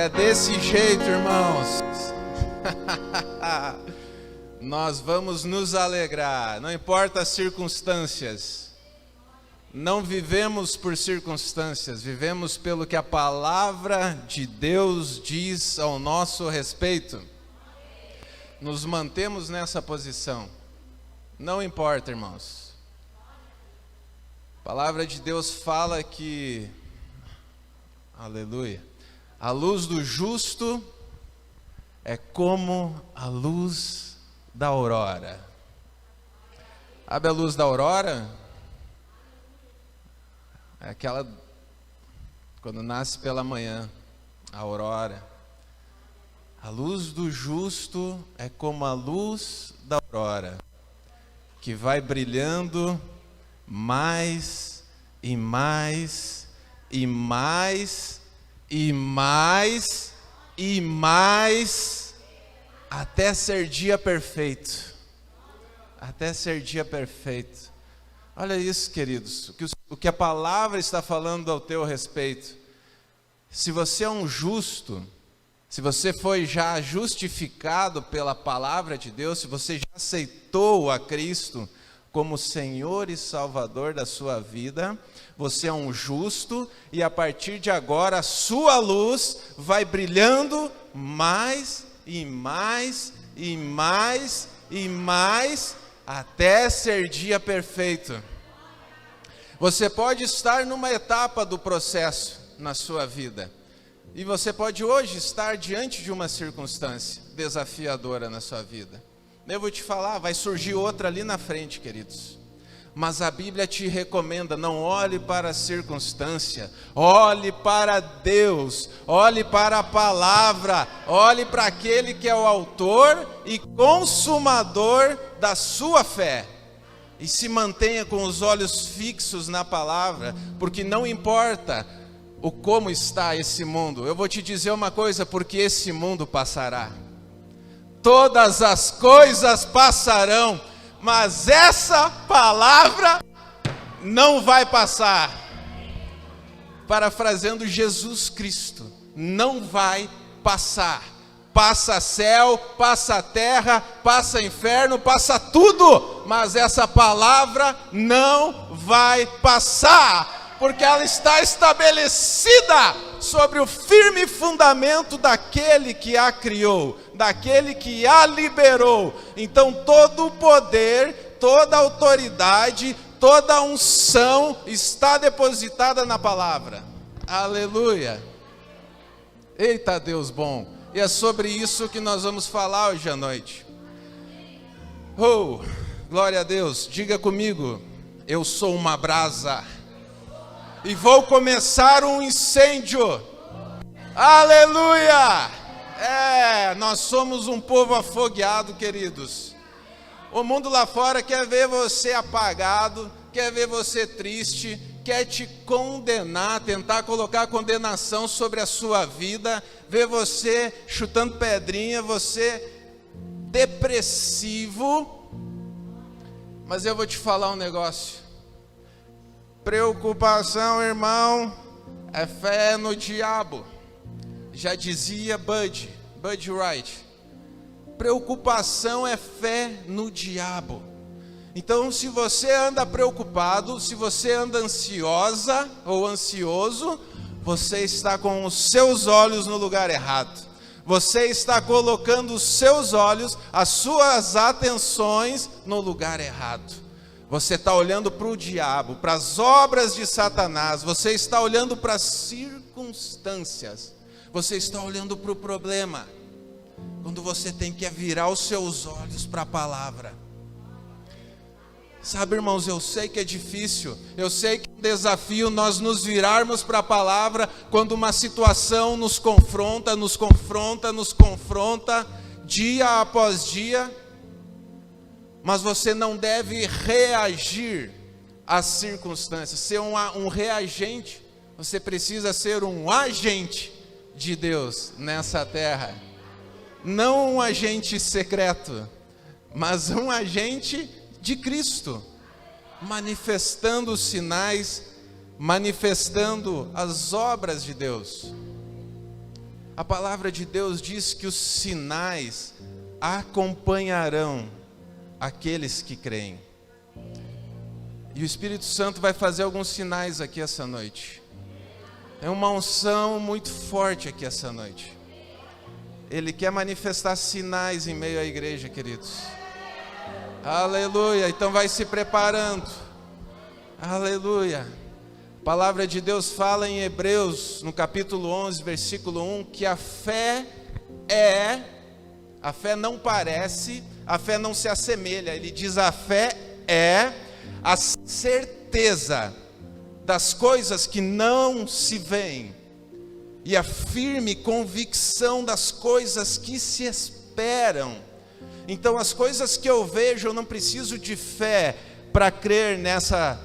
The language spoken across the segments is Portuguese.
É desse jeito, irmãos. Nós vamos nos alegrar, não importa as circunstâncias. Não vivemos por circunstâncias, vivemos pelo que a palavra de Deus diz ao nosso respeito. Nos mantemos nessa posição. Não importa, irmãos. A palavra de Deus fala que, aleluia, a luz do justo é como a luz da aurora. Sabe a luz da aurora? É aquela quando nasce pela manhã, a aurora. A luz do justo é como a luz da aurora, que vai brilhando mais e mais e mais e mais e mais, até ser dia perfeito. Até ser dia perfeito. Olha isso, queridos, o que a palavra está falando ao teu respeito. Se você é um justo, se você foi já justificado pela palavra de Deus, se você já aceitou a Cristo como Senhor e Salvador da sua vida, você é um justo, e a partir de agora a sua luz vai brilhando mais e mais e mais e mais, até ser dia perfeito. Você pode estar numa etapa do processo na sua vida, e você pode hoje estar diante de uma circunstância desafiadora na sua vida. Eu vou te falar, vai surgir outra ali na frente, queridos. Mas a Bíblia te recomenda, não olhe para a circunstância, olhe para Deus, olhe para a palavra, olhe para aquele que é o autor e consumador da sua fé. E se mantenha com os olhos fixos na palavra, porque não importa o como está esse mundo. Eu vou te dizer uma coisa, porque esse mundo passará. Todas as coisas passarão, mas essa palavra não vai passar. Parafraseando Jesus Cristo, não vai passar. Passa céu, passa terra, passa inferno, passa tudo, mas essa palavra não vai passar, porque ela está estabelecida sobre o firme fundamento daquele que a criou, daquele que a liberou. Então todo o poder, toda a autoridade, toda a unção está depositada na palavra. Aleluia! Eita Deus bom! E é sobre isso que nós vamos falar hoje à noite. Oh, glória a Deus! Diga comigo, eu sou uma brasa e vou começar um incêndio. Aleluia! Nós somos um povo afogueado, queridos. O mundo lá fora quer ver você apagado, quer ver você triste, quer te condenar, tentar colocar condenação sobre a sua vida, ver você chutando pedrinha, você depressivo. Mas eu vou te falar um negócio. Preocupação, irmão, é fé no diabo. Já dizia Bud Wright. Preocupação é fé no diabo. Então, se você anda preocupado, se você anda ansiosa ou ansioso, você está com os seus olhos no lugar errado. Você está colocando os seus olhos, as suas atenções no lugar errado. Você está olhando para o diabo, para as obras de Satanás. Você está olhando para as circunstâncias. Você está olhando para o problema. Quando você tem que virar os seus olhos para a palavra. Sabe, irmãos, eu sei que é difícil, eu sei que é um desafio nós nos virarmos para a palavra quando uma situação nos confronta, dia após dia, mas você não deve reagir às circunstâncias, ser um reagente, você precisa ser um agente de Deus nessa terra, não um agente secreto, mas um agente de Cristo, manifestando os sinais, manifestando as obras de Deus. A palavra de Deus diz que os sinais acompanharão aqueles que creem. E o Espírito Santo vai fazer alguns sinais aqui essa noite. É uma unção muito forte aqui essa noite. Ele quer manifestar sinais em meio à igreja, queridos. Aleluia, então vai se preparando. Aleluia. A palavra de Deus fala em Hebreus, no capítulo 11, versículo 1, que a fé não parece, a fé não se assemelha. Ele diz: a fé é a certeza das coisas que não se veem e a firme convicção das coisas que se esperam. Então, as coisas que eu vejo, eu não preciso de fé para crer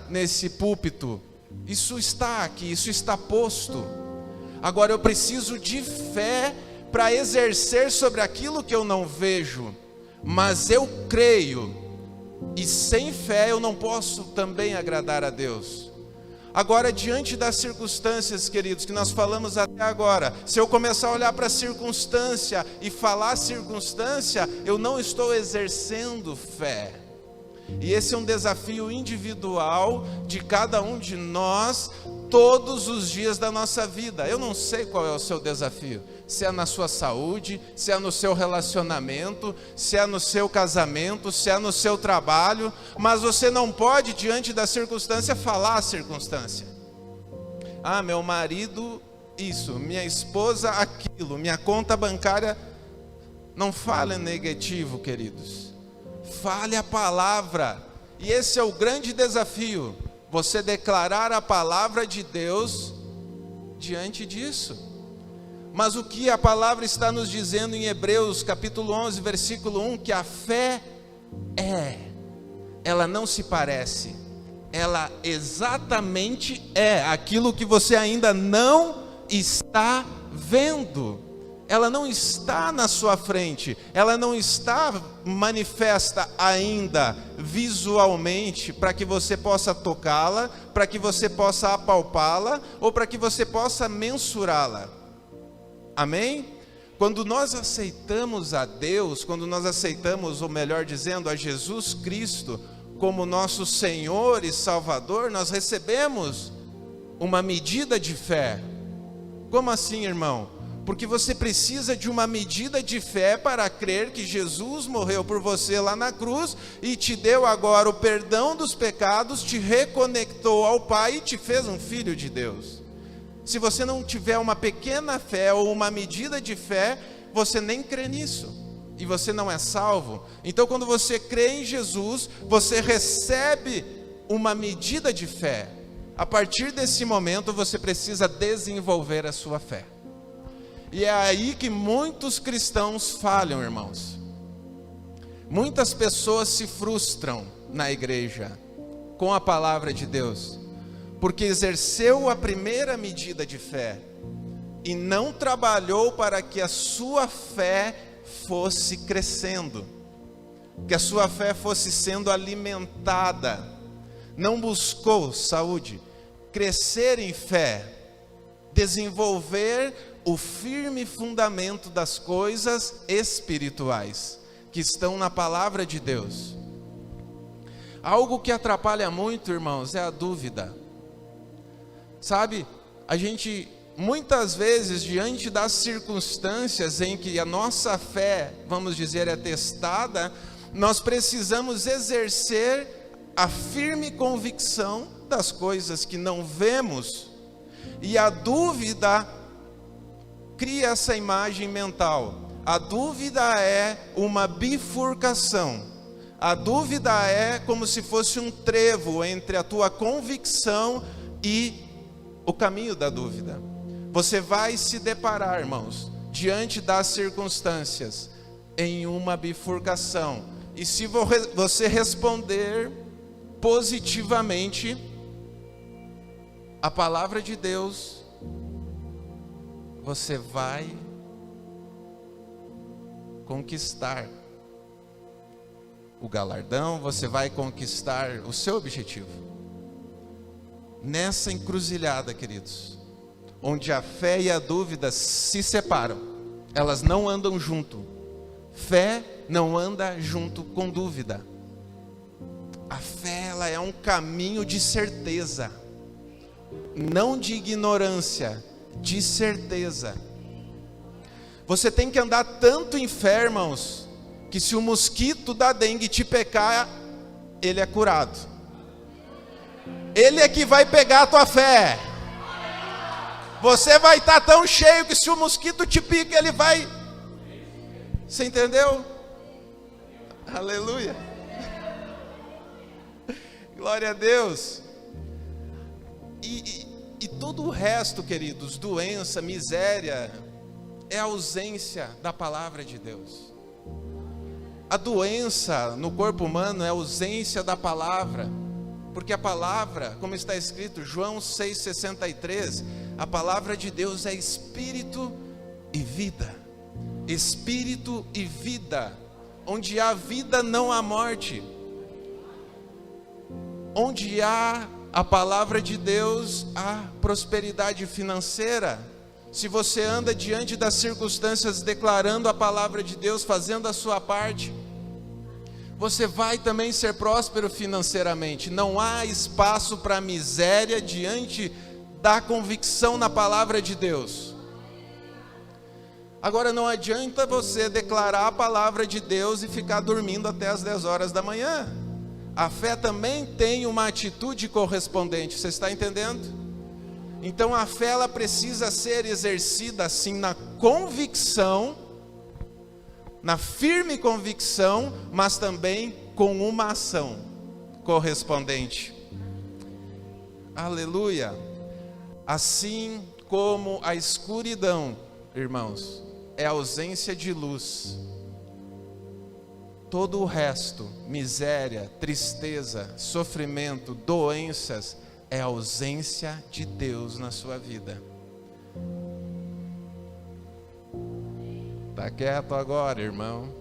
nesse púlpito. Isso está aqui, isso está posto. Agora eu preciso de fé para exercer sobre aquilo que eu não vejo. Mas eu creio, e sem fé eu não posso também agradar a Deus. Agora, diante das circunstâncias, queridos, que nós falamos até agora, se eu começar a olhar para a circunstância e falar circunstância, eu não estou exercendo fé. E esse é um desafio individual de cada um de nós, todos os dias da nossa vida. Eu não sei qual é o seu desafio, se é na sua saúde, se é no seu relacionamento, se é no seu casamento, se é no seu trabalho, mas você não pode, diante da circunstância, falar a circunstância. Ah, meu marido isso, minha esposa aquilo, minha conta bancária. Não fale negativo, queridos. Fale a palavra. E esse é o grande desafio, você declarar a palavra de Deus diante disso. Mas o que a palavra está nos dizendo em Hebreus capítulo 11, versículo 1, que a fé ela não se parece, ela exatamente é aquilo que você ainda não está vendo. Ela não está na sua frente, ela não está manifesta ainda visualmente para que você possa tocá-la, para que você possa apalpá-la ou para que você possa mensurá-la. Amém? Quando nós aceitamos a Deus, quando nós aceitamos, ou melhor dizendo, a Jesus Cristo como nosso Senhor e Salvador, nós recebemos uma medida de fé. Como assim, irmão? Porque você precisa de uma medida de fé para crer que Jesus morreu por você lá na cruz e te deu agora o perdão dos pecados, te reconectou ao Pai e te fez um filho de Deus. Se você não tiver uma pequena fé ou uma medida de fé, você nem crê nisso e você não é salvo. Então, quando você crê em Jesus, você recebe uma medida de fé. A partir desse momento, você precisa desenvolver a sua fé. E é aí que muitos cristãos falham, irmãos. Muitas pessoas se frustram na igreja com a palavra de Deus, porque exerceu a primeira medida de fé e não trabalhou para que a sua fé fosse crescendo, que a sua fé fosse sendo alimentada. Não buscou saúde, crescer em fé, desenvolver o firme fundamento das coisas espirituais que estão na palavra de Deus. Algo que atrapalha muito, irmãos, é a dúvida. Sabe, a gente muitas vezes, diante das circunstâncias em que a nossa fé, vamos dizer, é testada, nós precisamos exercer a firme convicção das coisas que não vemos. E a dúvida cria essa imagem mental. A dúvida é uma bifurcação. A dúvida é como se fosse um trevo entre a tua convicção e o caminho da dúvida. Você vai se deparar, irmãos, diante das circunstâncias, em uma bifurcação. E se você responder positivamente a palavra de Deus, você vai conquistar o galardão, você vai conquistar o seu objetivo. Nessa encruzilhada, queridos, onde a fé e a dúvida se separam. Elas não andam junto. Fé não anda junto com dúvida. A fé, ela é um caminho de certeza, não de ignorância, de certeza. Você tem que andar tanto em fé, irmãos, que se o mosquito da dengue te pegar, ele é curado. Ele é que vai pegar a tua fé. Você vai estar tão cheio que se o mosquito te pica, ele vai... Você entendeu? Aleluia. Glória a Deus. E todo o resto, queridos, doença, miséria, é a ausência da palavra de Deus. A doença no corpo humano é a ausência da palavra. Porque a palavra, como está escrito, João 6,63, a palavra de Deus é espírito e vida. Espírito e vida. Onde há vida, não há morte. Onde há a palavra de Deus, há prosperidade financeira. Se você anda diante das circunstâncias declarando a palavra de Deus, fazendo a sua parte, você vai também ser próspero financeiramente. Não há espaço para miséria diante da convicção na palavra de Deus. Agora, não adianta você declarar a palavra de Deus e ficar dormindo até as 10 horas da manhã. A fé também tem uma atitude correspondente, você está entendendo? Então a fé, ela precisa ser exercida assim na convicção, na firme convicção, mas também com uma ação correspondente. Aleluia. Assim como a escuridão, irmãos, é ausência de luz, todo o resto, miséria, tristeza, sofrimento, doenças, é ausência de Deus na sua vida. Está quieto agora, irmão?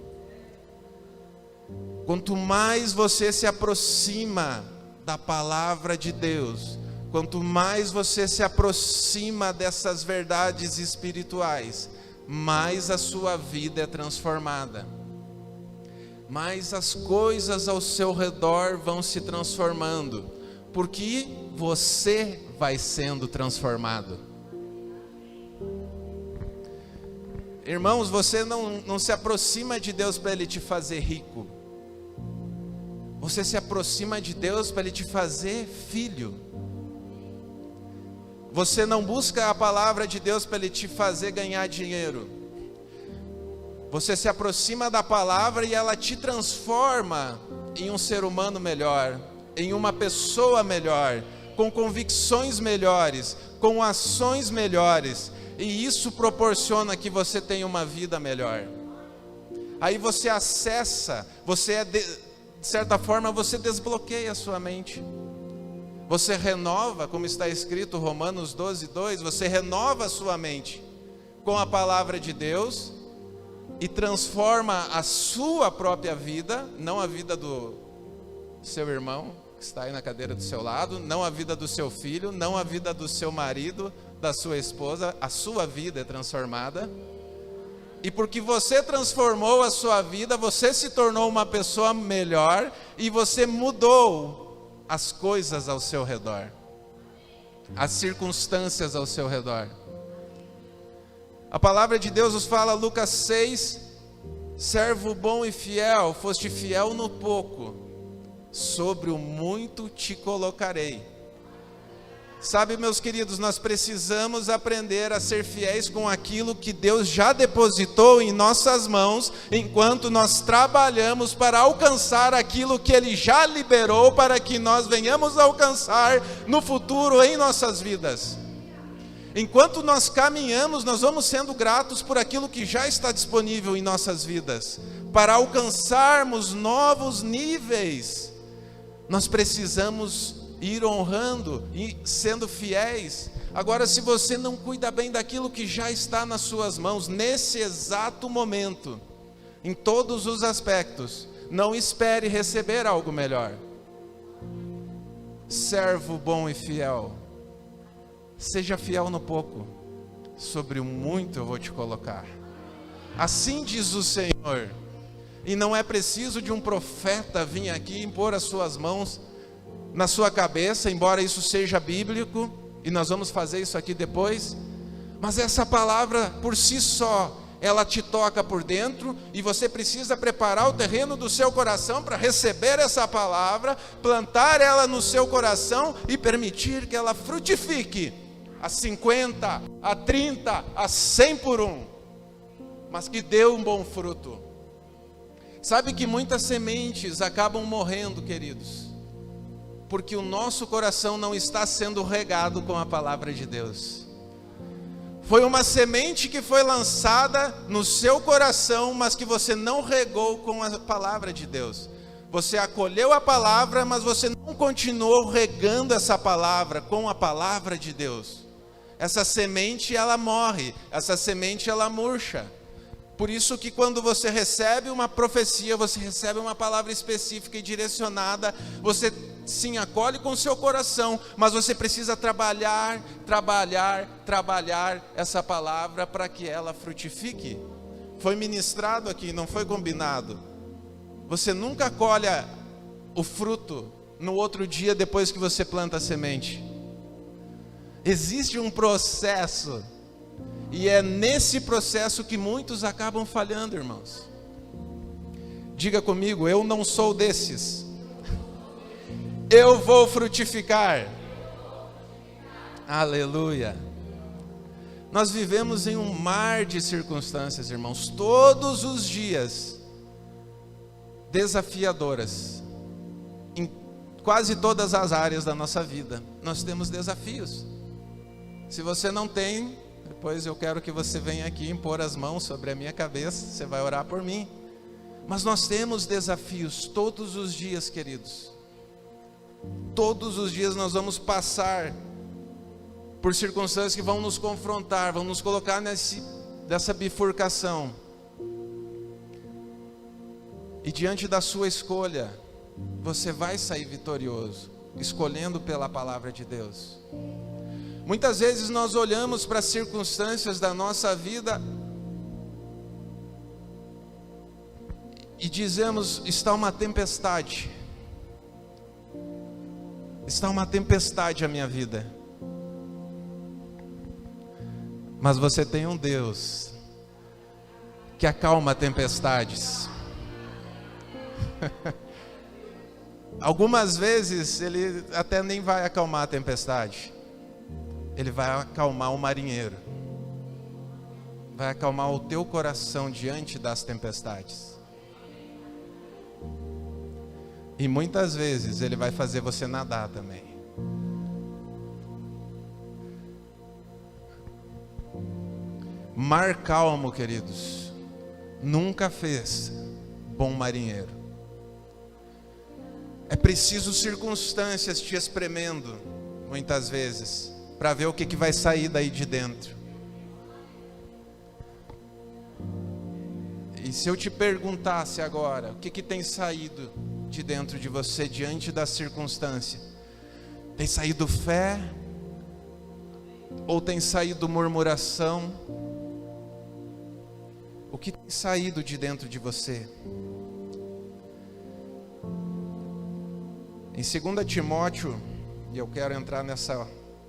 Quanto mais você se aproxima da palavra de Deus, quanto mais você se aproxima dessas verdades espirituais, mais a sua vida é transformada. Mais as coisas ao seu redor vão se transformando, porque você vai sendo transformado. Irmãos, você não se aproxima de Deus para Ele te fazer rico. Você se aproxima de Deus para Ele te fazer filho. Você não busca a palavra de Deus para Ele te fazer ganhar dinheiro. Você se aproxima da palavra e ela te transforma em um ser humano melhor, em uma pessoa melhor, com convicções melhores, com ações melhores. E isso proporciona que você tenha uma vida melhor. Aí você acessa, de certa forma você desbloqueia a sua mente. Você renova, como está escrito Romanos 12:2, você renova a sua mente com a palavra de Deus e transforma a sua própria vida, não a vida do seu irmão que está aí na cadeira do seu lado, não a vida do seu filho, não a vida do seu marido, da sua esposa, a sua vida é transformada. E porque você transformou a sua vida, você se tornou uma pessoa melhor e você mudou as coisas ao seu redor, as circunstâncias ao seu redor. A palavra de Deus nos fala, Lucas 6, servo bom e fiel, foste fiel no pouco, sobre o muito te colocarei. Sabe, meus queridos, nós precisamos aprender a ser fiéis com aquilo que Deus já depositou em nossas mãos, enquanto nós trabalhamos para alcançar aquilo que Ele já liberou, para que nós venhamos a alcançar no futuro em nossas vidas. Enquanto nós caminhamos, nós vamos sendo gratos por aquilo que já está disponível em nossas vidas. Para alcançarmos novos níveis, nós precisamos ir honrando e sendo fiéis. Agora, se você não cuida bem daquilo que já está nas suas mãos, nesse exato momento, em todos os aspectos, não espere receber algo melhor. Servo bom e fiel. seja fiel no pouco, sobre o muito eu vou te colocar. Assim diz o Senhor. E não é preciso de um profeta vir aqui impor as suas mãos na sua cabeça, embora isso seja bíblico, e nós vamos fazer isso aqui depois. Mas essa palavra por si só, ela te toca por dentro, e você precisa preparar o terreno do seu coração para receber essa palavra, plantar ela no seu coração e permitir que ela frutifique a 50, a 30, a 100 por um, mas que dê um bom fruto. Sabe que muitas sementes acabam morrendo, queridos, porque o nosso coração não está sendo regado com a palavra de Deus. Foi uma semente que foi lançada no seu coração, mas que você não regou com a palavra de Deus. Você acolheu a palavra, mas você não continuou regando essa palavra com a palavra de Deus. Essa semente, ela morre, essa semente, ela murcha. Por isso que quando você recebe uma profecia, você recebe uma palavra específica e direcionada, você sim acolhe com o seu coração, mas você precisa trabalhar essa palavra para que ela frutifique. Foi ministrado aqui, não foi combinado. Você nunca colhe o fruto no outro dia depois que você planta a semente. Existe um processo. E é nesse processo que muitos acabam falhando, irmãos. Diga comigo, eu não sou desses. Eu vou frutificar. Aleluia. Nós vivemos em um mar de circunstâncias, irmãos, todos os dias, desafiadoras. Em quase todas as áreas da nossa vida, nós temos desafios. Se você não tem, depois eu quero que você venha aqui impor as mãos sobre a minha cabeça, você vai orar por mim. Mas nós temos desafios todos os dias, queridos. Todos os dias nós vamos passar por circunstâncias que vão nos confrontar, vão nos colocar nessa bifurcação. E diante da sua escolha, você vai sair vitorioso, escolhendo pela palavra de Deus. Muitas vezes nós olhamos para as circunstâncias da nossa vida e dizemos, está uma tempestade. Está uma tempestade a minha vida. Mas você tem um Deus que acalma tempestades. Algumas vezes Ele até nem vai acalmar a tempestade. Ele vai acalmar o marinheiro. Vai acalmar o teu coração diante das tempestades. E muitas vezes Ele vai fazer você nadar também. Mar calmo, queridos, nunca fez bom marinheiro. É preciso circunstâncias te espremendo, muitas vezes, para ver o que vai sair daí de dentro. E se eu te perguntasse agora, o que tem saído de dentro de você diante da circunstância? Tem saído fé? Ou tem saído murmuração? O que tem saído de dentro de você? Em 2 Timóteo, e eu quero entrar nessa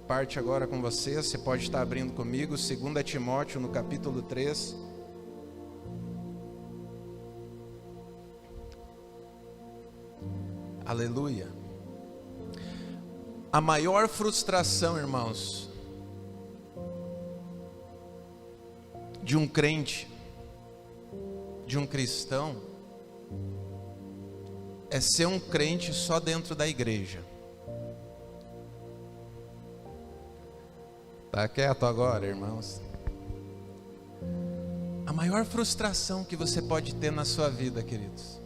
parte agora com você, você pode estar abrindo comigo, 2 Timóteo no capítulo 3. Aleluia. A maior frustração, irmãos, de um crente, de um cristão, é ser um crente só dentro da igreja. Tá quieto agora, irmãos? A maior frustração que você pode ter na sua vida, queridos,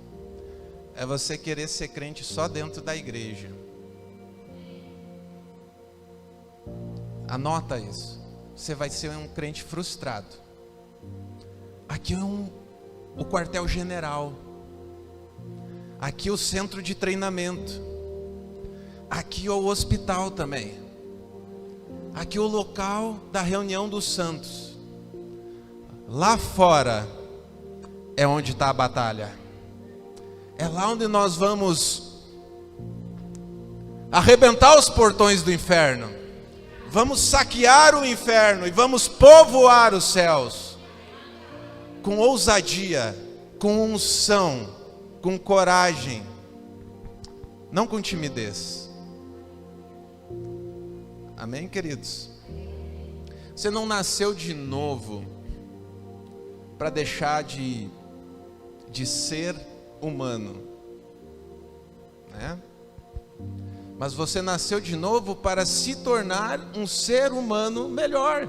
é você querer ser crente só dentro da igreja. Anota isso. Você vai ser um crente frustrado. Aqui é o quartel-general. Aqui é o centro de treinamento. Aqui é o hospital também. aqui o local da reunião dos santos. Lá fora é onde está a batalha. É lá onde nós vamos arrebentar os portões do inferno. Vamos saquear o inferno e vamos povoar os céus. Com ousadia, com unção, com coragem. Não com timidez. Amém, queridos? Você não nasceu de novo para deixar de ser humano, né? Mas você nasceu de novo para se tornar um ser humano melhor.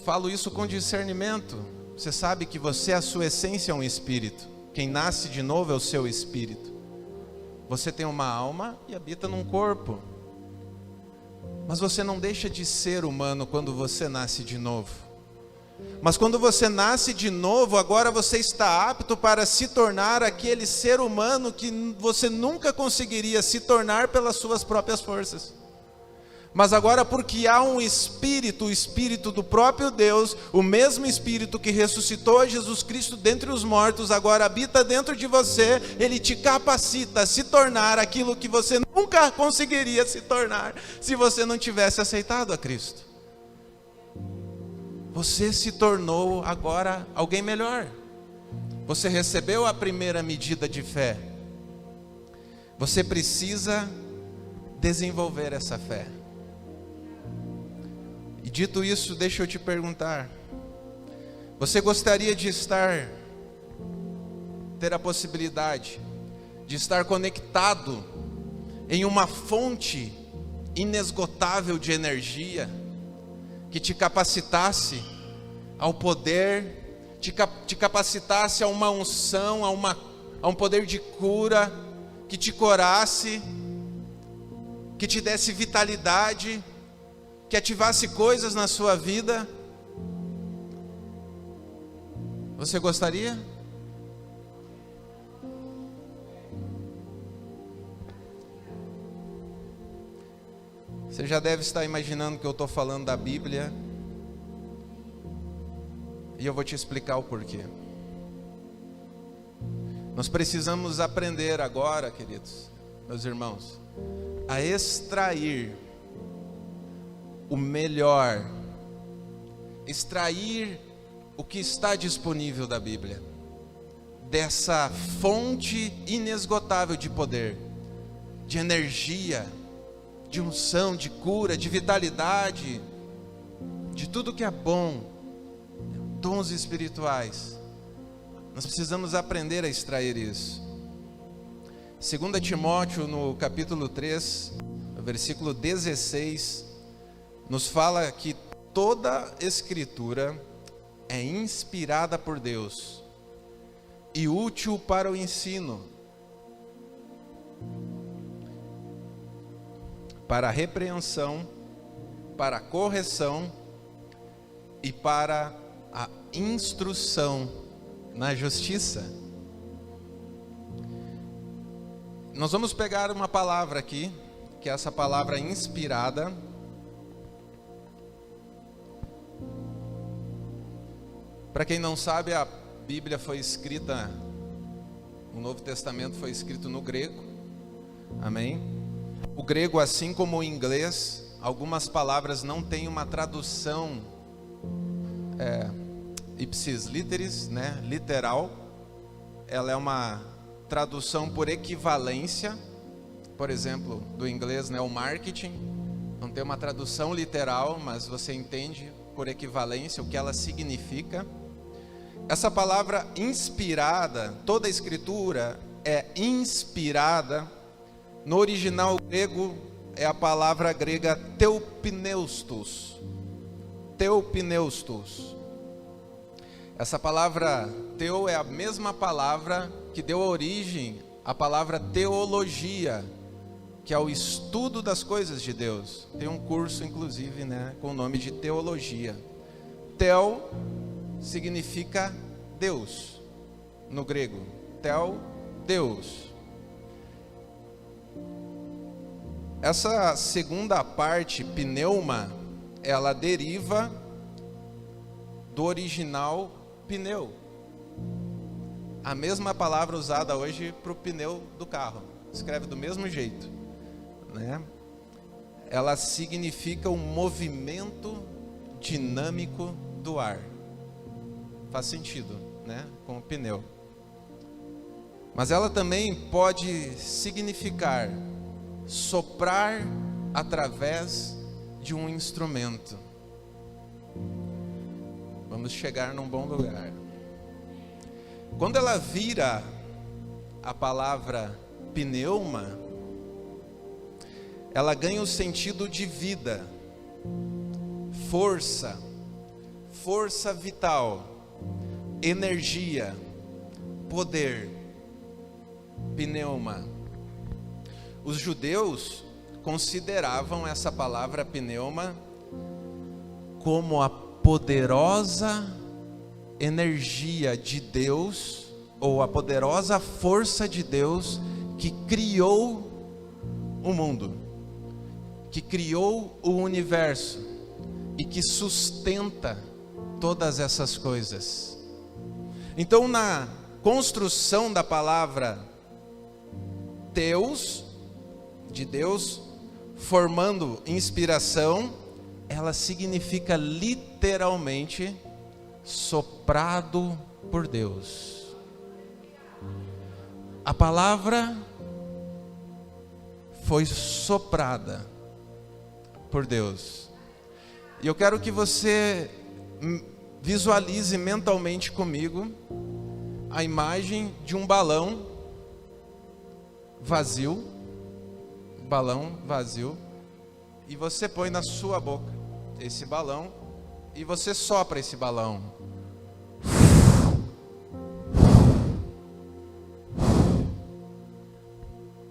Falo isso com discernimento. Você sabe que você, a sua essência é um espírito. Quem nasce de novo é o seu espírito. Você tem uma alma e habita num corpo. Mas você não deixa de ser humano quando você nasce de novo. Mas quando você nasce de novo, agora você está apto para se tornar aquele ser humano que você nunca conseguiria se tornar pelas suas próprias forças. Mas agora, porque há um Espírito, o Espírito do próprio Deus, o mesmo Espírito que ressuscitou Jesus Cristo dentre os mortos, agora habita dentro de você, ele te capacita a se tornar aquilo que você nunca conseguiria se tornar, se você não tivesse aceitado a Cristo. Você se tornou agora alguém melhor. Você recebeu a primeira medida de fé. Você precisa desenvolver essa fé. E dito isso, deixa eu te perguntar. Você gostaria de ter a possibilidade de estar conectado em uma fonte inesgotável de energia, que te capacitasse ao poder, te capacitasse a uma unção, a um poder de cura, que te curasse, que te desse vitalidade, que ativasse coisas na sua vida? Você gostaria? Você já deve estar imaginando que eu estou falando da Bíblia. E eu vou te explicar o porquê. Nós precisamos aprender agora, queridos, meus irmãos, a extrair o melhor, extrair o que está disponível da Bíblia, dessa fonte inesgotável de poder, de energia, de unção, de cura, de vitalidade, de tudo que é bom, dons espirituais. Nós precisamos aprender a extrair isso. 2 Timóteo, no capítulo 3, versículo 16, nos fala que toda Escritura é inspirada por Deus e útil para o ensino, para a repreensão, para a correção e para a instrução na justiça. Nós vamos pegar uma palavra aqui, que é essa palavra inspirada. Para quem não sabe, a Bíblia foi escrita, o Novo Testamento foi escrito no grego, amém? O grego, assim como o inglês, algumas palavras não têm uma tradução ipsis literis, né, literal. Ela é uma tradução por equivalência. Por exemplo, do inglês, né, o marketing não tem uma tradução literal, mas você entende por equivalência o que ela significa. Essa palavra inspirada, toda a Escritura é inspirada. No original grego é a palavra grega theopneustos. Theopneustos. Essa palavra teo é a mesma palavra que deu origem à palavra teologia, que é o estudo das coisas de Deus. Tem um curso, inclusive, né, com o nome de teologia. Theo significa Deus, no grego. Theo, Deus. Essa segunda parte, pneuma, ela deriva do original pneu. A mesma palavra usada hoje para o pneu do carro. Escreve do mesmo jeito, né? Ela significa um movimento dinâmico do ar. Faz sentido, né? Com o pneu. Mas ela também pode significar soprar através de um instrumento. Vamos chegar num bom lugar. Quando ela vira a palavra pneuma, ela ganha o sentido de vida, força, força vital, energia, poder. Pneuma. Os judeus consideravam essa palavra pneuma como a poderosa energia de Deus, ou a poderosa força de Deus que criou o mundo, que criou o universo e que sustenta todas essas coisas. Então, na construção da palavra Deus, de Deus, formando inspiração, ela significa literalmente soprado por Deus. A palavra foi soprada por Deus. E eu quero que você visualize mentalmente comigo a imagem de um balão vazio, e você põe na sua boca esse balão e você sopra esse balão.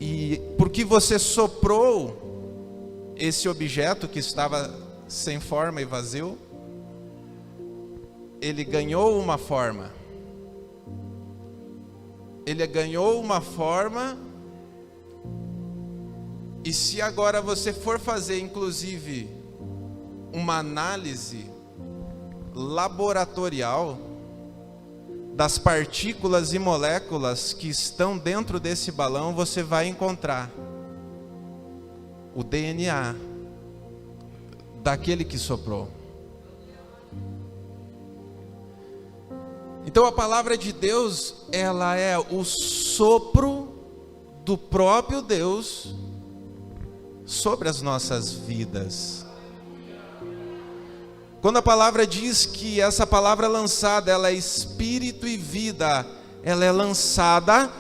E porque você soprou esse objeto que estava sem forma e vazio, ele ganhou uma forma. Ele ganhou uma forma. E se agora você for fazer, inclusive, uma análise laboratorial das partículas e moléculas que estão dentro desse balão, você vai encontrar o DNA daquele que soprou. Então a palavra de Deus, ela é o sopro do próprio Deus sobre as nossas vidas. Quando a palavra diz que essa palavra lançada, ela é espírito e vida, ela é lançada,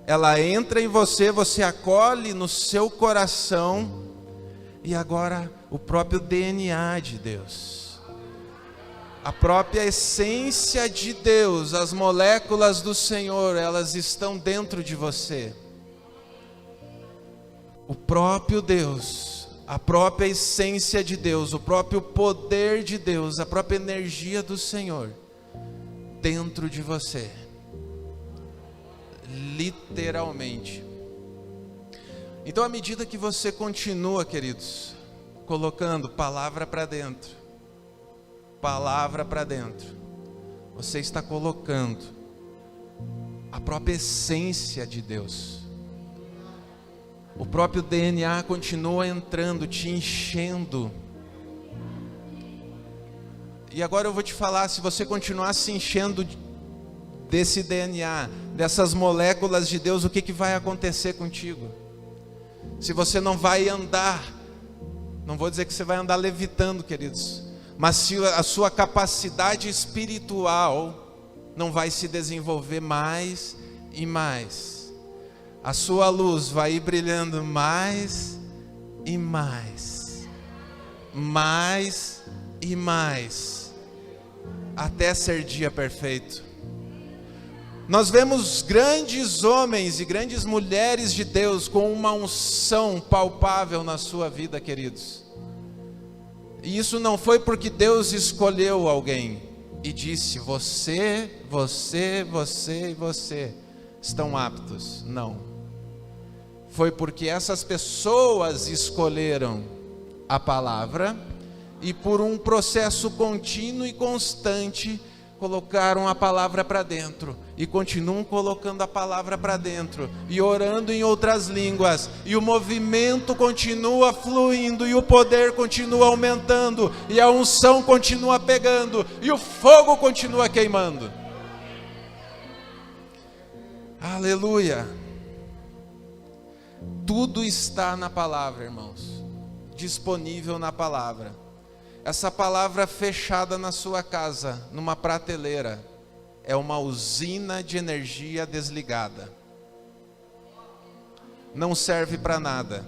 ela entra em você, você acolhe no seu coração, e agora o próprio DNA de Deus, a própria essência de Deus, as moléculas do Senhor, elas estão dentro de você. O próprio Deus, a própria essência de Deus, o próprio poder de Deus, a própria energia do Senhor dentro de você, literalmente. Então, à medida que você continua, queridos, colocando palavra para dentro, você está colocando a própria essência de Deus. O próprio DNA continua entrando, te enchendo. E agora eu vou te falar, se você continuar se enchendo desse DNA, dessas moléculas de Deus, o que vai acontecer contigo? Se você não vai andar, não vou dizer que você vai andar levitando, queridos, mas se a sua capacidade espiritual não vai se desenvolver mais e mais, a sua luz vai ir brilhando mais e mais, mais e mais, até ser dia perfeito. Nós vemos grandes homens e grandes mulheres de Deus com uma unção palpável na sua vida, queridos. E isso não foi porque Deus escolheu alguém e disse: você e você estão aptos. Não. foi porque essas pessoas escolheram a palavra e por um processo contínuo e constante colocaram a palavra para dentro e continuam colocando a palavra para dentro e orando em outras línguas, e o movimento continua fluindo e o poder continua aumentando e a unção continua pegando e o fogo continua queimando. Aleluia! Tudo está na palavra, irmãos, disponível na palavra. Essa palavra fechada na sua casa, numa prateleira, é uma usina de energia desligada. Não serve para nada.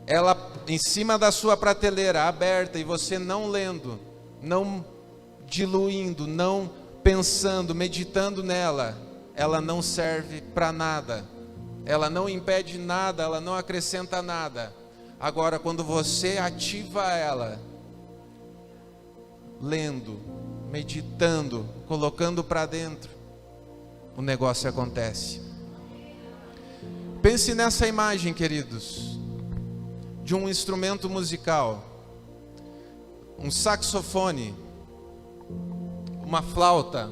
Ela em cima da sua prateleira, aberta, e você não lendo, não diluindo, não pensando, meditando nela, ela não serve para nada. Ela não impede nada, ela não acrescenta nada. Agora, quando você ativa ela, lendo, meditando, colocando para dentro, o negócio acontece. Pense nessa imagem, queridos, de um instrumento musical, um saxofone, uma flauta.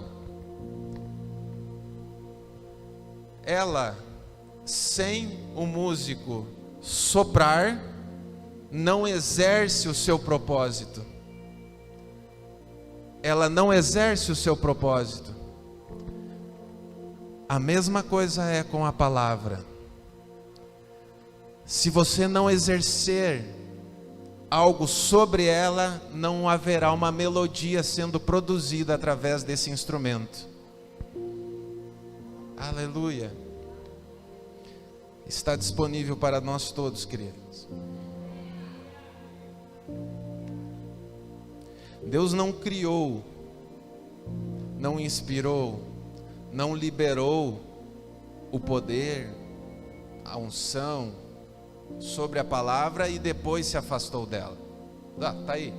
Ela, sem o músico soprar, não exerce o seu propósito. Ela não exerce o seu propósito. A mesma coisa é com a palavra. Se você não exercer algo sobre ela, não haverá uma melodia sendo produzida através desse instrumento. Aleluia. Está disponível para nós todos, queridos. Deus não criou, não inspirou, não liberou o poder, a unção sobre a palavra e depois se afastou dela. Tá aí.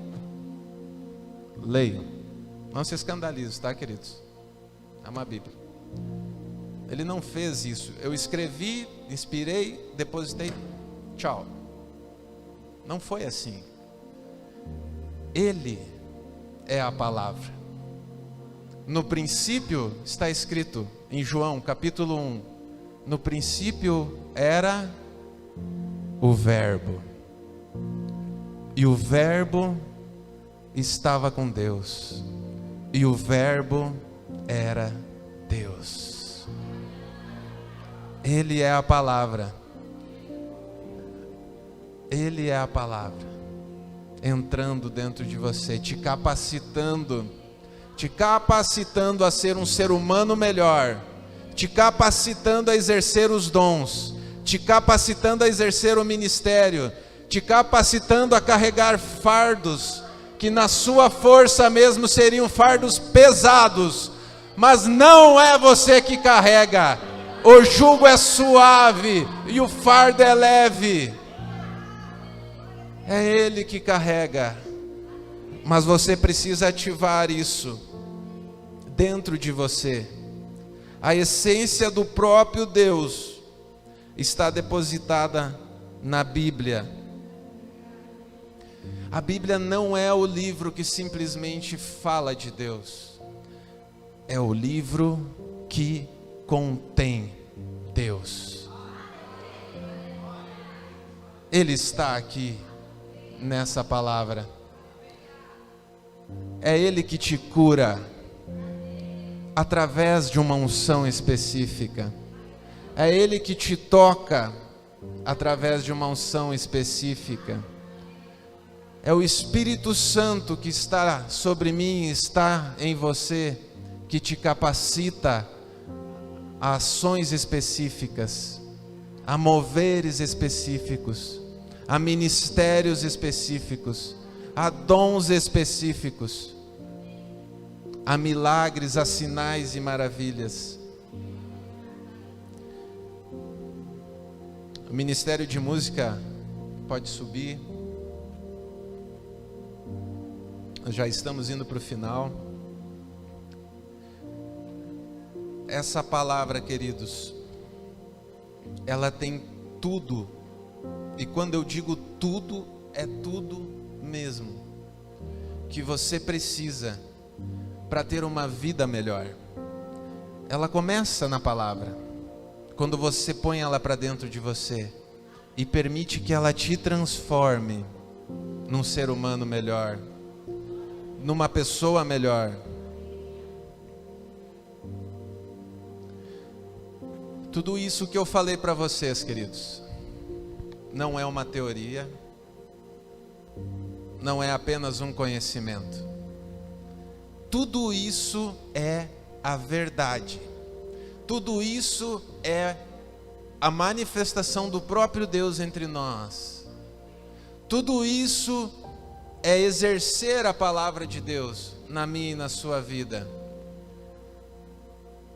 Leiam. Não se escandalizem, tá, queridos? É uma Bíblia. Ele não fez isso. Eu escrevi, inspirei, depositei, tchau. Não foi assim. Ele é a palavra. No princípio está escrito em João capítulo 1, no princípio era o Verbo, e o Verbo estava com Deus, e o Verbo era Deus. Ele é a palavra. Ele é a palavra entrando dentro de você, te capacitando a ser um ser humano melhor, te capacitando a exercer os dons, te capacitando a exercer o ministério, te capacitando a carregar fardos que na sua força mesmo seriam fardos pesados, mas não é você que carrega. O jugo é suave e o fardo é leve. É Ele que carrega, mas você precisa ativar isso dentro de você. A essência do próprio Deus está depositada na Bíblia. A Bíblia não é o livro que simplesmente fala de Deus, é o livro que contém Deus. Ele está aqui nessa palavra. É Ele que te cura através de uma unção específica. É Ele que te toca através de uma unção específica. É o Espírito Santo que está sobre mim, está em você, que te capacita a ações específicas, a moveres específicos, a ministérios específicos, a dons específicos, a milagres, a sinais e maravilhas. O Ministério de Música pode subir. Nós já estamos indo para o final. Essa palavra, queridos, ela tem tudo, e quando eu digo tudo, é tudo mesmo, que você precisa para ter uma vida melhor. Ela começa na palavra. Quando você põe ela para dentro de você e permite que ela te transforme num ser humano melhor, numa pessoa melhor. Tudo isso que eu falei para vocês, queridos, não é uma teoria, não é apenas um conhecimento. Tudo isso é a verdade. Tudo isso é a manifestação do próprio Deus entre nós. Tudo isso é exercer a palavra de Deus na minha e na sua vida.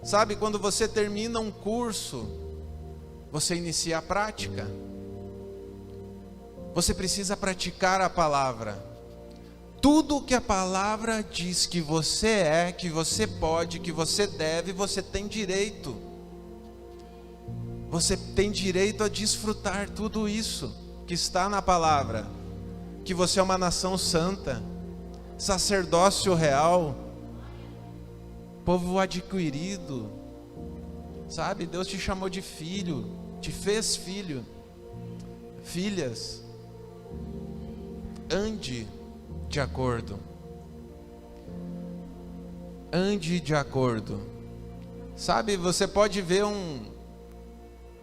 Sabe, quando você termina um curso, você inicia a prática. Você precisa praticar a palavra. Tudo que a palavra diz que você é, que você pode, que você deve, você tem direito. Você tem direito a desfrutar tudo isso que está na palavra. Que você é uma nação santa, sacerdócio real, povo adquirido. Sabe, Deus te chamou de filho, te fez filho, filhas. Ande de acordo. Ande de acordo. Sabe, você pode ver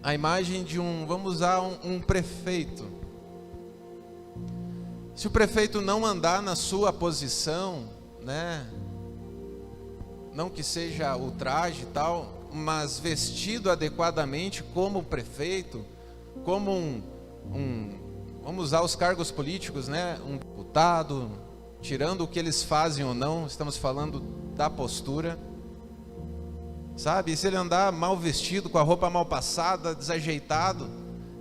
a imagem de vamos usar um prefeito. Se o prefeito não andar na sua posição, né? Não que seja o traje e tal, mas vestido adequadamente como prefeito, como vamos usar os cargos políticos, né? Um deputado, tirando o que eles fazem ou não, estamos falando da postura. Sabe, se ele andar mal vestido, com a roupa mal passada, desajeitado,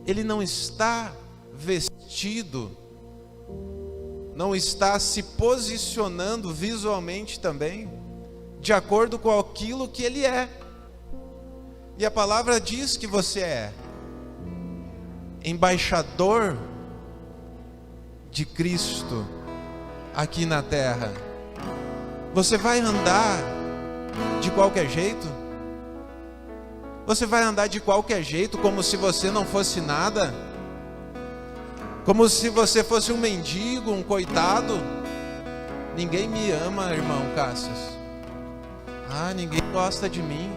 ele não está vestido, não está se posicionando visualmente também, de acordo com aquilo que ele é. E a palavra diz que você é embaixador de Cristo aqui na terra. Você vai andar de qualquer jeito? Você vai andar de qualquer jeito, como se você não fosse nada? Como se você fosse um mendigo, um coitado? Ninguém me ama, irmão Cássio. Ninguém gosta de mim.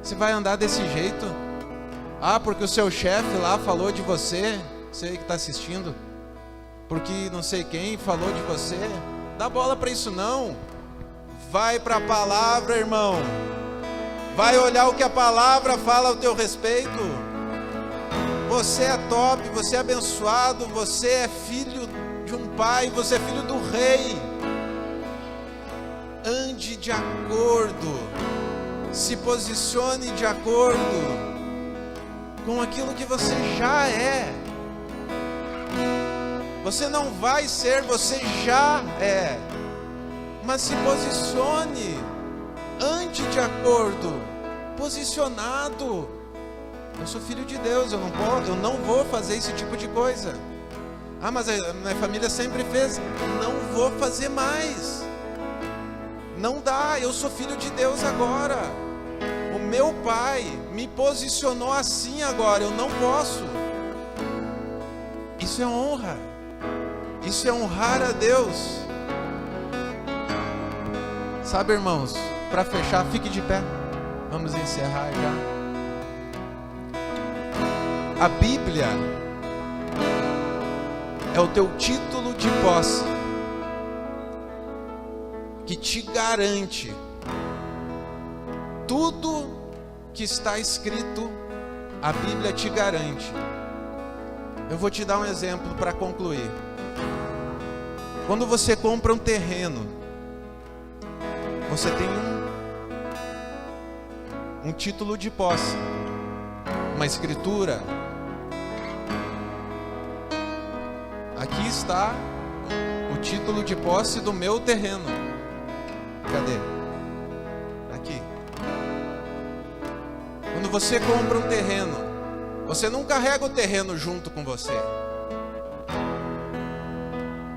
Você vai andar desse jeito? Porque o seu chefe lá falou de você, você que está assistindo, porque não sei quem falou de você. Dá bola para isso não. Vai para a palavra, irmão. Vai olhar o que a palavra fala ao teu respeito. Você é top, você é abençoado, você é filho de um pai, você é filho do rei. Ande de acordo, se posicione de acordo com aquilo que você já é. Você não vai ser, você já é. Mas se posicione, ande de acordo, posicionado. Eu sou filho de Deus, eu não vou fazer esse tipo de coisa. Mas a minha família sempre fez. Não vou fazer mais. Não dá, eu sou filho de Deus agora. O meu pai me posicionou assim agora, eu não posso. Isso é honra. Isso é honrar a Deus. Sabe, irmãos, para fechar, fique de pé. Vamos encerrar já. A Bíblia é o teu título de posse, que te garante tudo que está escrito. A Bíblia te garante. Eu vou te dar um exemplo para concluir. Quando você compra um terreno, você tem um título de posse, uma escritura. Aqui está o título de posse do meu terreno. Cadê? Aqui. Quando você compra um terreno, Você não carrega o terreno junto com você.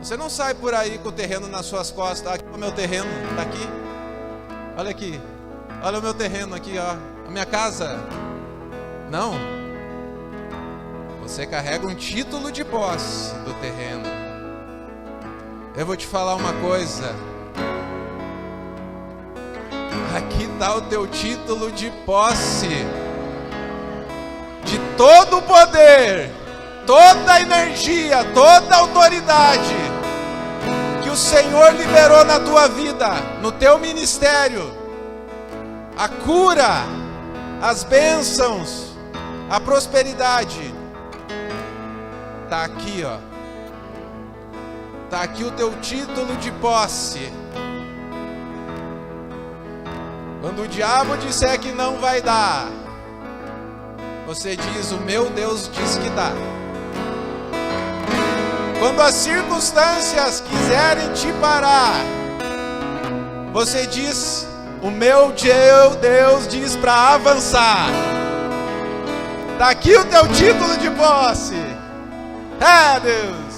Você não sai por aí com o terreno nas suas costas. Aqui é o meu terreno, está aqui. Olha aqui. Olha o meu terreno aqui, ó. A minha casa. Não. Você carrega um título de posse do terreno. Eu vou te falar uma coisa. Aqui está o teu título de posse. De todo o poder, toda a energia, toda a autoridade que o Senhor liberou na tua vida, no teu ministério, a cura, as bênçãos, a prosperidade, está aqui, ó. Está aqui o teu título de posse. Quando o diabo disser que não vai dar, você diz: o meu Deus diz que dá. Quando as circunstâncias quiserem te parar, você diz: o meu Deus diz para avançar. Está aqui o teu título de posse. É, Deus.